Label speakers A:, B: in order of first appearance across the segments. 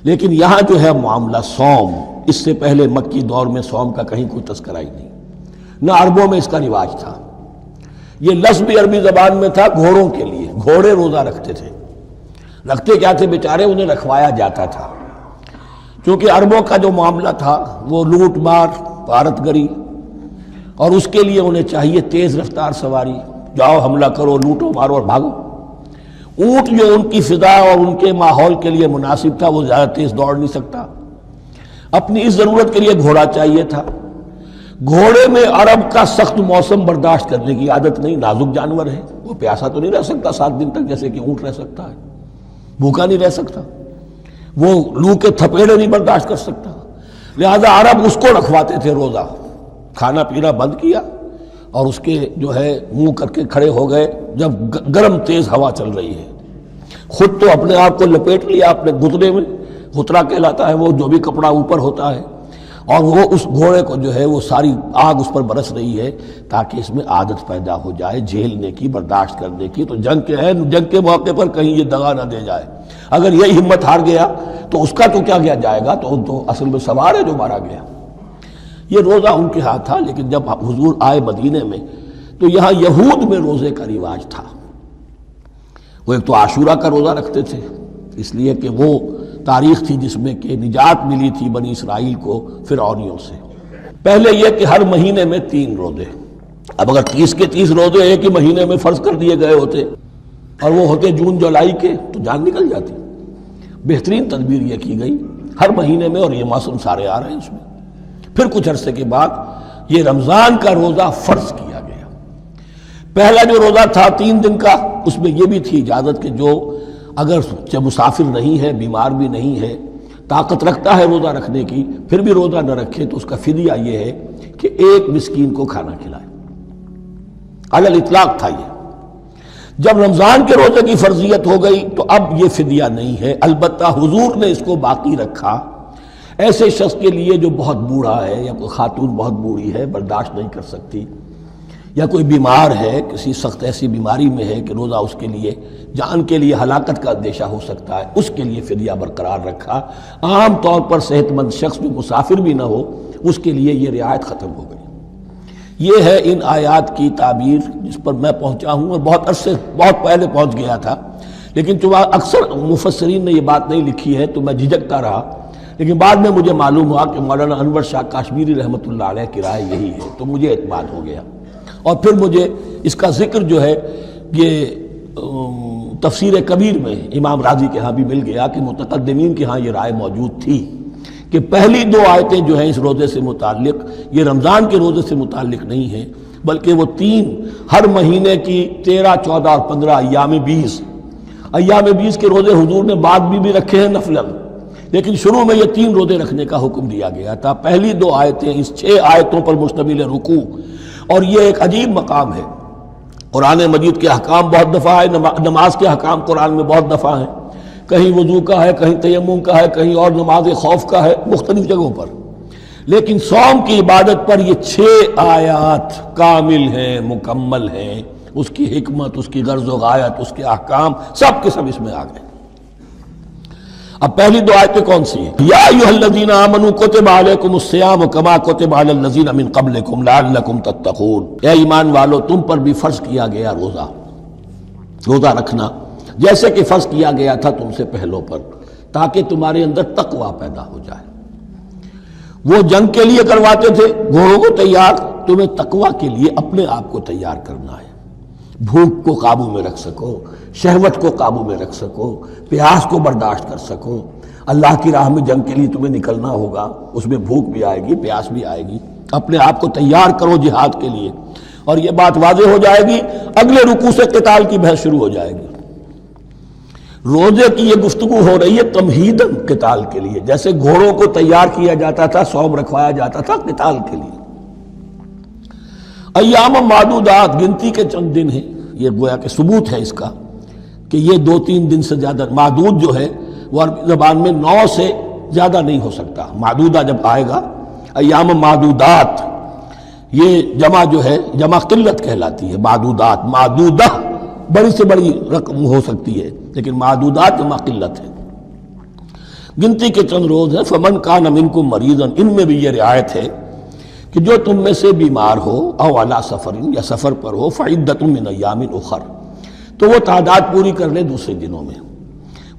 A: لیکن یہاں جو ہے معاملہ صوم، اس سے پہلے مکی دور میں صوم کا کہیں کوئی تذکرہ ہی نہیں، نہ عربوں میں اس کا رواج تھا۔ یہ لفظ بھی عربی زبان میں تھا گھوڑوں کے لیے، گھوڑے روزہ رکھتے تھے۔ رکھتے کیا تھے بیچارے؟ انہیں رکھوایا جاتا تھا، کیونکہ عربوں کا جو معاملہ تھا وہ لوٹ مار، غارت گری، اور اس کے لیے انہیں چاہیے تیز رفتار سواری، جاؤ حملہ کرو، لوٹو مارو اور بھاگو۔ اونٹ جو ان کی فضا اور ان کے ماحول کے لیے مناسب تھا وہ زیادہ تیز دوڑ نہیں سکتا، اپنی اس ضرورت کے لیے گھوڑا چاہیے تھا۔ گھوڑے میں عرب کا سخت موسم برداشت کرنے کی عادت نہیں، نازک جانور ہے، وہ پیاسا تو نہیں رہ سکتا 7 دن تک جیسے کہ اونٹ رہ سکتا ہے، بھوکا نہیں رہ سکتا، وہ لو کے تھپیڑے نہیں برداشت کر سکتا، لہذا عرب اس کو رکھواتے تھے روزہ۔ کھانا پینا بند کیا اور اس کے جو ہے منہ کر کے کھڑے ہو گئے جب گرم تیز ہوا چل رہی ہے، خود تو اپنے آپ کو لپیٹ لیا اپنے گھٹنے میں، غترہ کہلاتا ہے وہ جو بھی کپڑا اوپر ہوتا ہے، اور وہ اس گھوڑے کو جو ہے وہ ساری آگ اس پر برس رہی ہے تاکہ اس میں عادت پیدا ہو جائے جھیلنے کی، برداشت کرنے کی۔ تو جنگ کے موقع پر کہیں یہ دغا نہ دے جائے، اگر یہی ہمت ہار گیا تو اس کا تو کیا کیا جائے گا، تو اصل میں سوار ہے جو مارا گیا۔ یہ روزہ ان کے ہاتھ تھا، لیکن جب حضور آئے مدینے میں تو یہاں یہود میں روزے کا رواج تھا۔ وہ ایک تو عاشورہ کا روزہ رکھتے تھے، اس لیے کہ وہ تاریخ تھی جس میں کہ نجات ملی تھی بنی اسرائیل کو فرعونیوں سے۔ پہلے یہ کہ ہر مہینے میں 3 روزے، اب اگر 30 کے 30 روزے ایک ہی مہینے میں فرض کر دیے گئے ہوتے اور وہ ہوتے جون جولائی کے تو جان نکل جاتی۔ بہترین تدبیر یہ کی گئی ہر مہینے میں، اور یہ موسم سارے آ رہے ہیں اس میں۔ پھر کچھ عرصے کے بعد یہ رمضان کا روزہ فرض کیا گیا۔ پہلا جو روزہ تھا 3 دن کا، اس میں یہ بھی تھی اجازت کہ جو اگر مسافر نہیں ہے، بیمار بھی نہیں ہے، طاقت رکھتا ہے روزہ رکھنے کی، پھر بھی روزہ نہ رکھے تو اس کا فدیہ یہ ہے کہ 1 مسکین کو کھانا کھلائے۔ علی الاطلاق تھا یہ۔ جب رمضان کے روزے کی فرضیت ہو گئی تو اب یہ فدیہ نہیں ہے، البتہ حضور نے اس کو باقی رکھا ایسے شخص کے لیے جو بہت بوڑھا ہے، یا کوئی خاتون بہت بوڑھی ہے برداشت نہیں کر سکتی، یا کوئی بیمار ہے، کسی سخت ایسی بیماری میں ہے کہ روزہ اس کے لیے جان کے لیے ہلاکت کا اندیشہ ہو سکتا ہے، اس کے لیے فدیہ برقرار رکھا۔ عام طور پر صحت مند شخص جو مسافر بھی نہ ہو اس کے لیے یہ رعایت ختم ہو گئی۔ یہ ہے ان آیات کی تعبیر جس پر میں پہنچا ہوں، اور بہت پہلے پہنچ گیا تھا، لیکن چونکہ اکثر مفسرین نے یہ بات نہیں لکھی ہے تو میں جھجکتا رہا، لیکن بعد میں مجھے معلوم ہوا کہ مولانا انور شاہ کاشمیری رحمۃ اللہ علیہ کی رائے یہی ہے، تو مجھے اعتماد ہو گیا۔ اور پھر مجھے اس کا ذکر جو ہے یہ تفسیر کبیر میں امام راضی کے ہاں بھی مل گیا کہ متقدمین کے ہاں یہ رائے موجود تھی کہ پہلی 2 آیتیں جو ہیں اس روزے سے متعلق یہ رمضان کے روزے سے متعلق نہیں ہیں، بلکہ وہ 3 ہر مہینے کی 13، 14 اور 15 ایام 20 کے روزے حضور نے بعد بھی رکھے ہیں نفلاً، لیکن شروع میں یہ 3 روزے رکھنے کا حکم دیا گیا تھا۔ پہلی 2 آیتیں اس 6 آیتوں پر مشتمل رکوع، اور یہ ایک عجیب مقام ہے۔ قرآن مجید کے احکام بہت دفعہ ہے، نماز کے احکام قرآن میں بہت دفعہ ہیں، کہیں وضو کا ہے، کہیں تیمم کا ہے، کہیں اور نماز خوف کا ہے، مختلف جگہوں پر، لیکن صوم کی عبادت پر یہ 6 آیات کامل ہیں، مکمل ہیں، اس کی حکمت، اس کی غرض و غایت، اس کے احکام سب کے سب اس میں آ گئے۔ اب پہلی 2 آیتیں کون سی ہیں؟ یا ایھا الذین آمنوا کتب علیکم الصیام کما کتب علی الذین من قبلکم لعلکم تتقون، اے ایمان والو تم پر بھی فرض کیا گیا روزہ رکھنا جیسے کہ فرض کیا گیا تھا تم سے پہلوں پر، تاکہ تمہارے اندر تقوی پیدا ہو جائے۔ وہ جنگ کے لیے کرواتے تھے گھوڑوں کو تیار، تمہیں تقوی کے لیے اپنے آپ کو تیار کرنا ہے، بھوک کو قابو میں رکھ سکو، شہوت کو قابو میں رکھ سکو، پیاس کو برداشت کر سکو۔ اللہ کی راہ میں جنگ کے لیے تمہیں نکلنا ہوگا، اس میں بھوک بھی آئے گی، پیاس بھی آئے گی، اپنے آپ کو تیار کرو جہاد کے لیے۔ اور یہ بات واضح ہو جائے گی، اگلے رکوع سے قتال کی بحث شروع ہو جائے گی۔ روزے کی یہ گفتگو ہو رہی ہے تمہیداً قتال کے لیے، جیسے گھوڑوں کو تیار کیا جاتا تھا، صوم رکھوایا جاتا تھا قتال کے لیے۔ ایام معدودات، گنتی کے چند دن ہیں، یہ گویا کہ ثبوت ہے اس کا کہ یہ 2-3 دن سے زیادہ، معدود جو ہے وہ عربی زبان میں 9 سے زیادہ نہیں ہو سکتا۔ معدودہ جب آئے گا، ایام معدودات، یہ جمع جو ہے جمع قلت کہلاتی ہے، معدودات، معدودہ بڑی سے بڑی رقم ہو سکتی ہے، لیکن معدودات جمع قلت ہے۔ گنتی کے چند روز ہیں. فمن کان منکم مریضا، ان میں بھی یہ رعایت ہے کہ جو تم میں سے بیمار ہو او علی سفر، یا سفر پر ہو، فعدۃ من ایام اخر، تو وہ تعداد پوری کر لے دوسرے دنوں میں.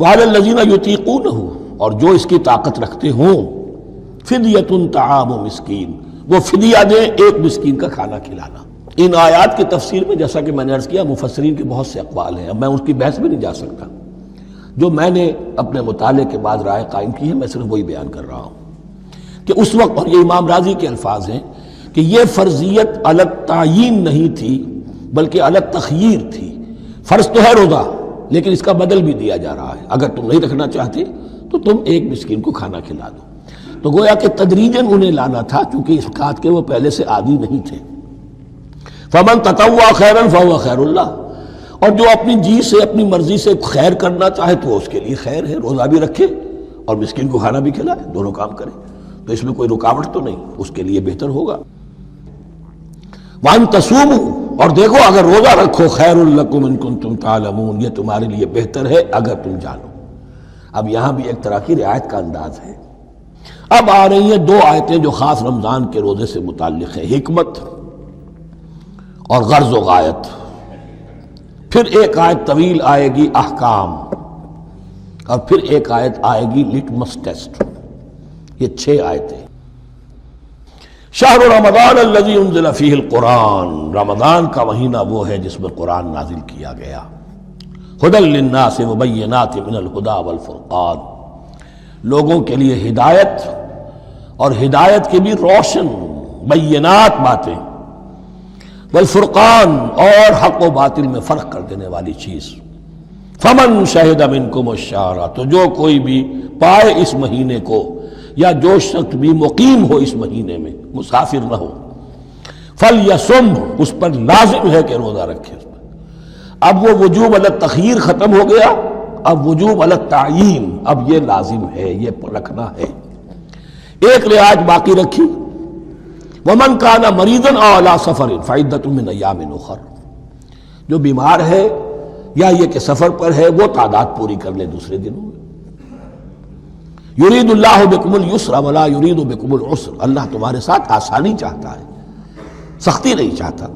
A: وعلی الذین یطیقونہ، اور جو اس کی طاقت رکھتے ہوں، فدیۃ طعام مسکین، وہ فدیہ دیں ایک مسکین کا کھانا کھلانا. ان آیات کی تفسیر میں جیسا کہ میں نے عرض کیا مفسرین کے بہت سے اقوال ہیں، اب میں اس کی بحث میں نہیں جا سکتا. جو میں نے اپنے مطالعے کے بعد رائے قائم کی ہے میں صرف وہی بیان کر رہا ہوں کہ اس وقت، اور یہ امام راضی کے الفاظ ہیں کہ یہ فرضیت الگ تعیین نہیں تھی بلکہ الگ تخییر تھی. فرض تو ہے روزہ، لیکن اس کا بدل بھی دیا جا رہا ہے، اگر تم نہیں رکھنا چاہتے تو تم ایک مسکین کو کھانا کھلا دو. تو گویا کہ تدریجاً انہیں لانا تھا چونکہ اس بات کے وہ پہلے سے عادی نہیں تھے. فمن تطوع خیرا فهو خیر اللہ، اور جو اپنی جی سے اپنی مرضی سے خیر کرنا چاہے تو اس کے لیے خیر ہے، روزہ بھی رکھے اور مسکین کو کھانا بھی کھلائے، دونوں کام کرے تو اس میں کوئی رکاوٹ تو نہیں، اس کے لیے بہتر ہوگا. وَأَن تَصُومُوا، اور دیکھو اگر روزہ رکھو، خیر لکم ان کنتم تعلمون، یہ تمہارے لیے بہتر ہے اگر تم جانو. اب یہاں بھی ایک طرح کی رعایت کا انداز ہے. اب آ رہی ہیں دو آیتیں جو خاص رمضان کے روزے سے متعلق ہیں، حکمت اور غرض و غایت. پھر ایک آیت طویل آئے گی احکام، اور پھر ایک آیت آئے گی لٹمس ٹیسٹ. یہ 6 آیتیں. شہر رمضان الذی انزل فیہ القرآن، رمضان کا مہینہ وہ ہے جس میں قرآن نازل کیا گیا. ھدی للناس وبینات من الھدی والفرقان، لوگوں کے لیے ہدایت، اور ہدایت کی بھی روشن بینات باتیں، والفرقان، اور حق و باطل میں فرق کر دینے والی چیز. فمن شہد منکم الشہر، تو جو کوئی بھی پائے اس مہینے کو، یا جو شخص بھی مقیم ہو اس مہینے میں، مسافر نہ ہو، فلیصم، اس پر لازم ہے کہ روزہ رکھے. اب وہ وجوب علی التخییر ختم ہو گیا، اب وجوب علی التعیین، اب یہ لازم ہے، یہ رکھنا ہے. ایک رعایت باقی رکھی، ومن کان مریضا او علی سفر فعدۃ من ایام اخر، جو بیمار ہے یا یہ کہ سفر پر ہے وہ تعداد پوری کر لے دوسرے دنوں میں. یرید اللہ بکم الیسر ولا یرید بکم العسر، اللہ تمہارے ساتھ آسانی چاہتا ہے، سختی نہیں چاہتا.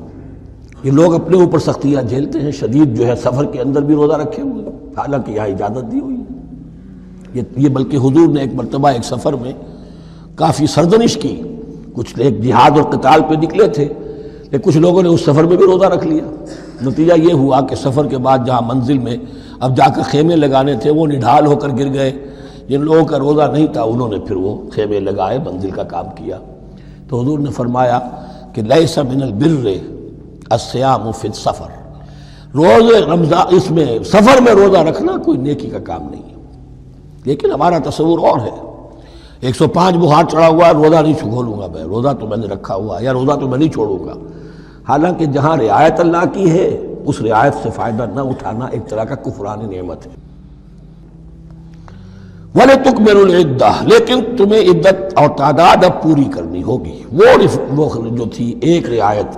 A: یہ لوگ اپنے اوپر سختیاں جھیلتے ہیں، شدید جو ہے سفر کے اندر بھی روزہ رکھے ہوئے، حالانکہ یہاں اجازت دی ہوئی ہے. یہ بلکہ حضور نے ایک مرتبہ ایک سفر میں کافی سرزنش کی. کچھ ایک جہاد اور قتال پہ نکلے تھے، لیکن کچھ لوگوں نے اس سفر میں بھی روزہ رکھ لیا. نتیجہ یہ ہوا کہ سفر کے بعد جہاں منزل میں اب جا کر خیمے لگانے تھے وہ نڈھال ہو کر گر گئے. جن لوگوں کا روزہ نہیں تھا انہوں نے پھر وہ خیمے لگائے، منزل کا کام کیا. تو حضور نے فرمایا کہ لیس من البر الصیام فی السفر، روزے رمضان اس میں سفر میں روزہ رکھنا کوئی نیکی کا کام نہیں ہے. لیکن ہمارا تصور اور ہے، 105 بخار چڑھا ہوا ہے، روزہ نہیں کھولوں گا میں، روزہ تو میں نے رکھا ہوا ہے، یا روزہ تو میں نہیں چھوڑوں گا. حالانکہ جہاں رعایت اللہ کی ہے اس رعایت سے فائدہ نہ اٹھانا ایک طرح کا کفران نعمت ہے. وَلِتُكْمِلُوا الْعِدَّةَ، لیکن تمہیں عدت اور تعداد اب پوری کرنی ہوگی. وہ جو تھی ایک رعایت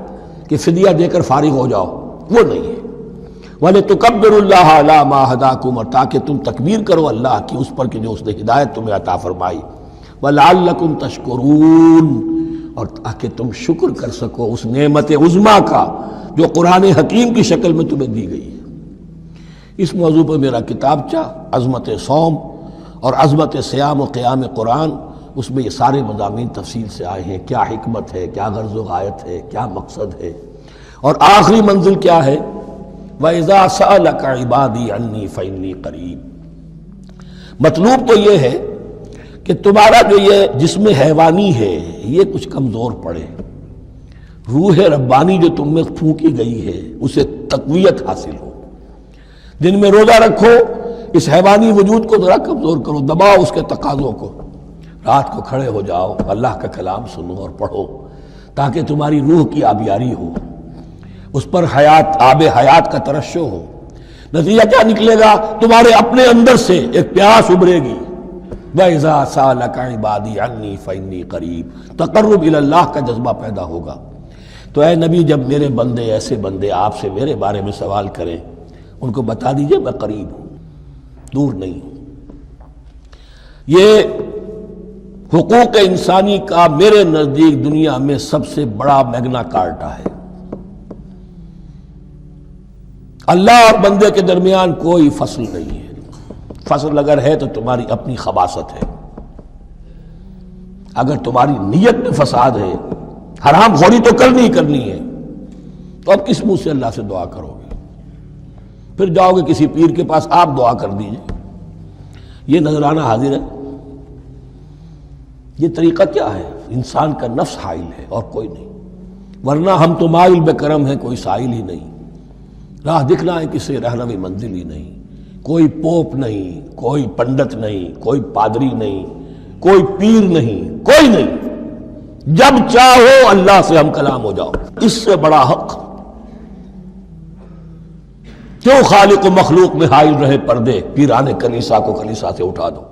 A: کہ فدیہ دے کر فارغ ہو جاؤ، وہ نہیں ہے. وَلِتُكَبِّرُوا اللَّهَ عَلَىٰ مَا هَدَاكُمْ، اور تاکہ تم تکبیر کرو اللہ کی اس پر کہ جو اس نے ہدایت تمہیں عطا فرمائی. وَلَعَلَّكُمْ تَشْكُرُونَ، اور تاکہ تم شکر کر سکو اس نعمت عظمیٰ کا جو قرآن حکیم کی شکل میں تمہیں دی گئی ہے. اس موضوع پر میرا کتابچہ عظمت صوم اور عظمت صیام و قیام قرآن، اس میں یہ سارے مضامین تفصیل سے آئے ہیں. کیا حکمت ہے، کیا غرض و غایت ہے، کیا مقصد ہے، اور آخری منزل کیا ہے. وَإِذَا سَأَلَكَ عِبَادِي عَنِّي فَإِنِّي قَرِيبٌ. مطلوب تو یہ ہے کہ تمہارا جو یہ جسم حیوانی ہے یہ کچھ کمزور پڑے، روح ربانی جو تم میں پھونکی گئی ہے اسے تقویت حاصل ہو. دن میں روزہ رکھو، اس حیوانی وجود کو ذرا کمزور کرو، دباؤ اس کے تقاضوں کو. رات کو کھڑے ہو جاؤ، اللہ کا کلام سنو اور پڑھو تاکہ تمہاری روح کی آبیاری ہو، اس پر حیات، آب حیات کا ترشح ہو. نتیجہ کیا نکلے گا؟ تمہارے اپنے اندر سے ایک پیاس ابھرے گی. وَإِذَا سَأَلَكَ عِبَادِي عَنِّي فَإِنِّي قَرِيبٌ، تقرب الی اللہ کا جذبہ پیدا ہوگا. تو اے نبی، جب میرے بندے، ایسے بندے آپ سے میرے بارے میں سوال کریں، ان کو بتا دیجئے میں قریب ہوں، دور نہیں ہوں. یہ حقوق انسانی کا میرے نزدیک دنیا میں سب سے بڑا میگنا کارٹا ہے۔ اللہ اور بندے کے درمیان کوئی فصل نہیں ہے، فصل اگر ہے تو تمہاری اپنی خباثت ہے، اگر تمہاری نیت میں فساد ہے، حرام خوری تو کرنی ہی کرنی ہے، تو اب کس منہ سے اللہ سے دعا کرو گے؟ پھر جاؤ گے کسی پیر کے پاس، آپ دعا کر دیجئے، یہ نذرانہ حاضر ہے؟ یہ طریقہ کیا ہے؟ انسان کا نفس حائل ہے اور کوئی نہیں، ورنہ ہم تو مائل بے کرم ہیں، کوئی سائل ہی نہیں، راہ دکھنا ہے کسی رہنمی منزل ہی نہیں، کوئی پوپ نہیں، کوئی پنڈت نہیں، کوئی پادری نہیں، کوئی پیر نہیں، کوئی نہیں، جب چاہو اللہ سے ہم کلام ہو جاؤ۔ اس سے بڑا حق کیوں خالق و مخلوق میں حائل رہے پردے؟ پیران کلیسا کو کلیسا سے اٹھا دو۔